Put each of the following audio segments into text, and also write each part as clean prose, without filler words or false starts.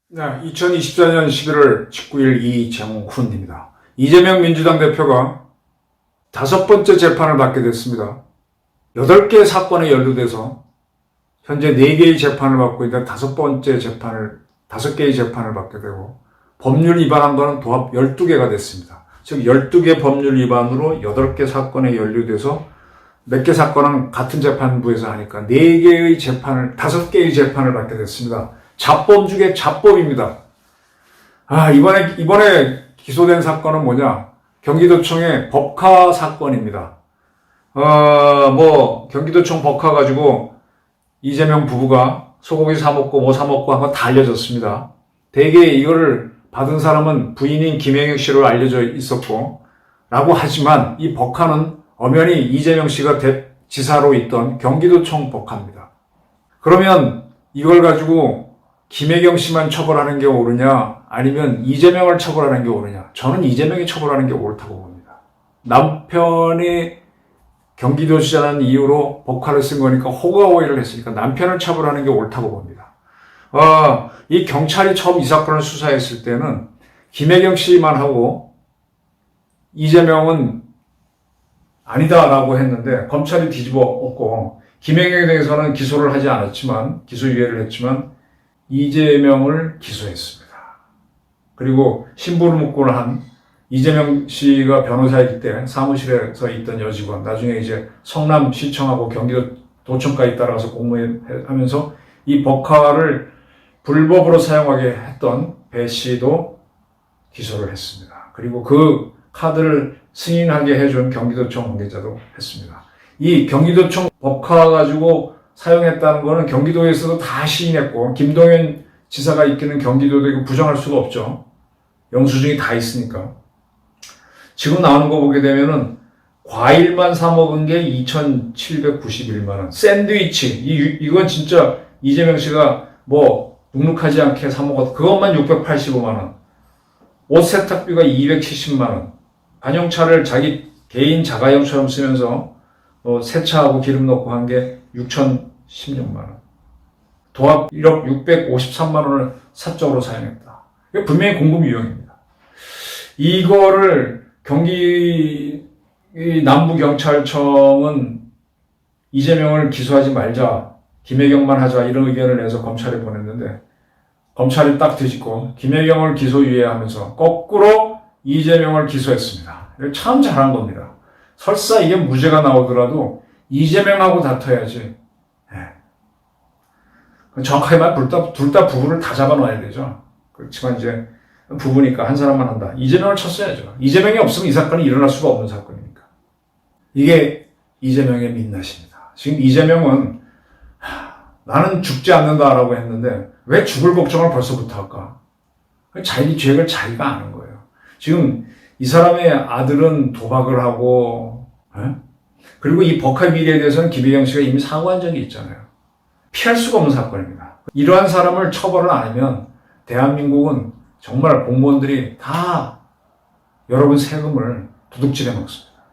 네, 2024년 11월 19일 이정훈입니다. 이재명 민주당 대표가 5번째 재판을 받게 됐습니다. 8개의 사건에 연루돼서 현재 4개의 재판을 받고 있는데 5개의 재판을 받게 되고 법률 위반한 거는 도합 12개가 됐습니다. 즉 12개 법률 위반으로 8개 사건에 연루돼서 몇 개 사건은 같은 재판부에서 하니까 4개의 재판을, 5개의 재판을 받게 됐습니다. 잡범 중에 잡범입니다. 이번에 기소된 사건은 뭐냐? 경기도청의 법카 사건입니다. 경기도청 법카 가지고 이재명 부부가 소고기 사먹고 뭐 사먹고 한 건 다 알려졌습니다. 대개 이거를 받은 사람은 부인인 김영혁 씨로 알려져 있었고, 라고 하지만 이 법카는 엄연히 이재명 씨가 지사로 있던 경기도청 법카입니다. 그러면 이걸 가지고 김혜경 씨만 처벌하는 게 옳으냐, 아니면 이재명을 처벌하는 게 옳으냐? 저는 이재명이 처벌하는 게 옳다고 봅니다. 남편이 경기도지사라는 이유로 법카를 쓴 거니까 호가호위를 했으니까 남편을 처벌하는 게 옳다고 봅니다. 이 경찰이 처음 이 사건을 수사했을 때는 김혜경 씨만 하고 이재명은 아니다라고 했는데 검찰이 뒤집어 엎고 김혜경에 대해서는 기소를 하지 않았지만, 기소유예를 했지만 이재명을 기소했습니다. 그리고 신부를 묵고를 한 이재명 씨가 변호사이기 때 사무실에서 있던 여직원, 나중에 이제 성남시청하고 경기도청까지 따라가서 공무하면서 이 법카를 불법으로 사용하게 했던 배 씨도 기소를 했습니다. 그리고 그 카드를 승인하게 해준 경기도청 관계자도 했습니다. 이 경기도청 법카 가지고 사용했다는 거는 경기도에서도 다 시인했고, 김동연 지사가 있기는 경기도도 이거 부정할 수가 없죠. 영수증이 다 있으니까. 지금 나오는 거 보게 되면은 과일만 사 먹은 게 2,791만 원. 샌드위치, 이건 진짜 이재명 씨가 눅눅하지 않게 사 먹었, 그것만 685만 원. 옷 세탁비가 270만 원. 관용차를 자기 개인 자가용처럼 쓰면서 세차하고 기름 넣고 한 게 6,016만 원. 도합 1억 653만 원을 사적으로 사용했다. 이게 분명히 공금 유형입니다. 이거를 경기 남부경찰청은 이재명을 기소하지 말자, 김혜경만 하자, 이런 의견을 내서 검찰에 보냈는데, 검찰이 딱 뒤집고 김혜경을 기소유예하면서 거꾸로 이재명을 기소했습니다. 이거 참 잘한 겁니다. 설사 이게 무죄가 나오더라도 이재명하고 다퉈야지. 정확하게 말하면 둘 다 부부를 다 잡아놔야 되죠. 그렇지만 이제 부부니까 한 사람만 한다. 이재명을 쳤어야죠. 이재명이 없으면 이 사건이 일어날 수가 없는 사건이니까. 이게 이재명의 민낯입니다. 지금 이재명은 나는 죽지 않는다라고 했는데 왜 죽을 걱정을 벌써부터 할까? 자기 죄를 자기가 아는 거예요. 지금 이 사람의 아들은 도박을 하고, 그리고 이 법카 비리에 대해서는 김혜경 씨가 이미 사과한 적이 있잖아요. 피할 수가 없는 사건입니다. 이러한 사람을 처벌을 안 하면 대한민국은 정말 공무원들이 다 여러분 세금을 도둑질해 먹습니다.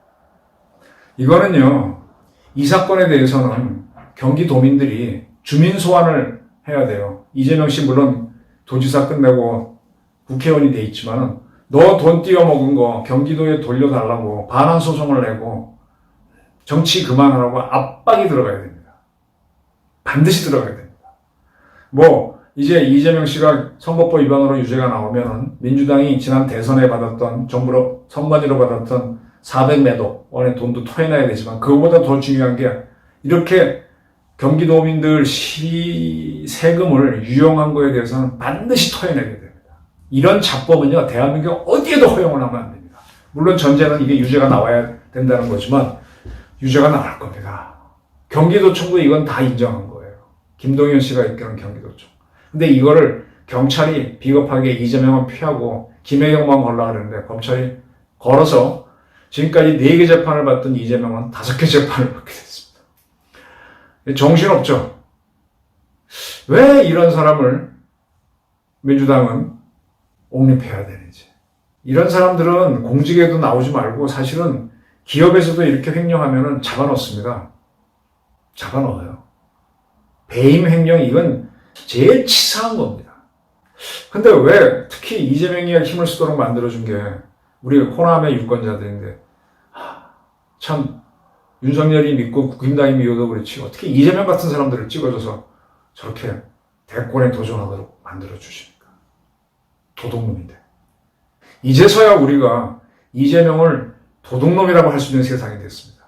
이거는요, 이 사건에 대해서는 경기도민들이 주민 소환을 해야 돼요. 이재명 씨 물론 도지사 끝내고 국회의원이 돼 있지만은 너 돈 띄어먹은 거 경기도에 돌려달라고 반환 소송을 내고 정치 그만하라고 압박이 들어가야 됩니다. 반드시 들어가야 됩니다. 이제 이재명 씨가 선거법 위반으로 유죄가 나오면은 민주당이 지난 대선에 받았던, 정부로 선관위로 받았던 400몇 원의 돈도 토해내야 되지만, 그거보다 더 중요한 게 이렇게 경기도민들 세금을 유용한 거에 대해서는 반드시 토해내게 됩니다. 이런 잡범은요, 대한민국 어디에도 허용을 하면 안 됩니다. 물론 전제는 이게 유죄가 나와야 된다는 거지만 유죄가 나올 겁니다. 경기도청도 이건 다 인정한 거예요. 김동연 씨가 이끄는 경기도청. 근데 이거를 경찰이 비겁하게 이재명은 피하고 김혜경만 걸라 그랬는데 검찰이 걸어서 지금까지 4개 재판을 받던 이재명은 5개 재판을 받게 됐습니다. 정신없죠? 왜 이런 사람을 민주당은 옹립해야 되는지. 이런 사람들은 공직에도 나오지 말고 사실은 기업에서도 이렇게 횡령하면은 잡아넣습니다. 잡아넣어요. 배임 횡령 이건 제일 치사한 겁니다. 근데 왜 특히 이재명이가 힘을 쓰도록 만들어준 게 우리 호남의 유권자들인데 참 윤석열이 믿고 국힘당이 믿어도 그렇지 어떻게 이재명 같은 사람들을 찍어줘서 저렇게 대권에 도전하도록 만들어주십니까? 도둑놈인데. 이제서야 우리가 이재명을 도둑놈이라고 할 수 있는 세상이 됐습니다.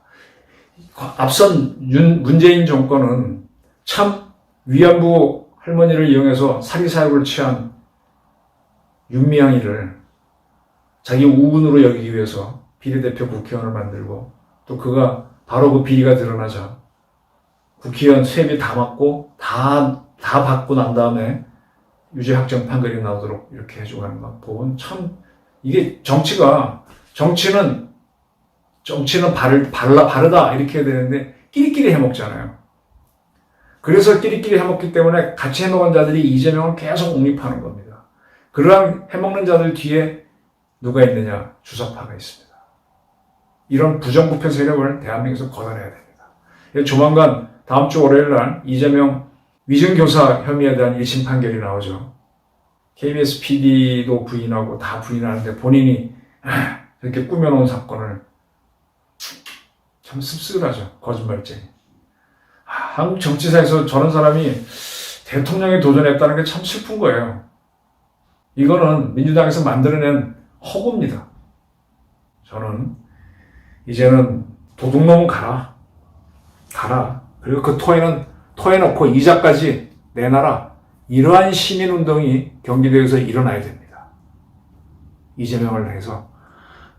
앞선 문재인 정권은 참 위안부 할머니를 이용해서 사리사욕을 취한 윤미향이를 자기 우군으로 여기기 위해서 비례대표 국회의원을 만들고 또 그가 바로 그 비리가 드러나자 국회의원 세비 다 맞고 다 받고 난 다음에 유죄 확정 판결이 나오도록 이렇게 해주고 하는 것 보면 참 이게 정치는 바르다 이렇게 해야 되는데 끼리끼리 해먹잖아요. 그래서 끼리끼리 해먹기 때문에 같이 해먹은 자들이 이재명을 계속 옹립하는 겁니다. 그러한 해먹는 자들 뒤에 누가 있느냐? 주사파가 있습니다. 이런 부정부패 세력을 대한민국에서 걷어내야 됩니다. 조만간 다음 주 월요일 날 이재명 위증교사 혐의에 대한 1심 판결이 나오죠. KBS PD도 부인하고 다 부인하는데 본인이 이렇게 꾸며놓은 사건을 참 씁쓸하죠. 거짓말쟁이. 한국 정치사에서 저런 사람이 대통령에 도전했다는 게 참 슬픈 거예요. 이거는 민주당에서 만들어낸 허구입니다. 저는 이제는 도둑놈은 가라. 그리고 그 토해 놓고 이자까지 내놔라. 이러한 시민운동이 경기도에서 일어나야 됩니다. 이재명을 해서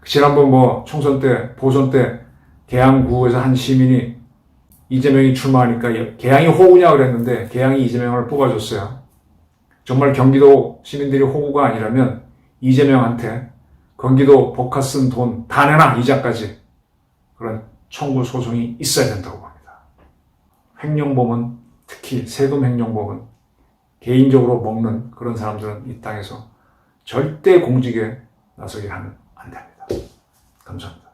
지난번 총선 때 보선 때 계양구에서 한 시민이 이재명이 출마하니까 계양이 호구냐 그랬는데 계양이 이재명을 뽑아줬어요. 정말 경기도 시민들이 호구가 아니라면 이재명한테 경기도 복화 쓴 돈 다 내놔 이자까지 그런 청구 소송이 있어야 된다고 봅니다. 횡령범은 특히 세금 횡령범은 개인적으로 먹는 그런 사람들은 이 땅에서 절대 공직에 나서게 하면 안 됩니다. 감사합니다.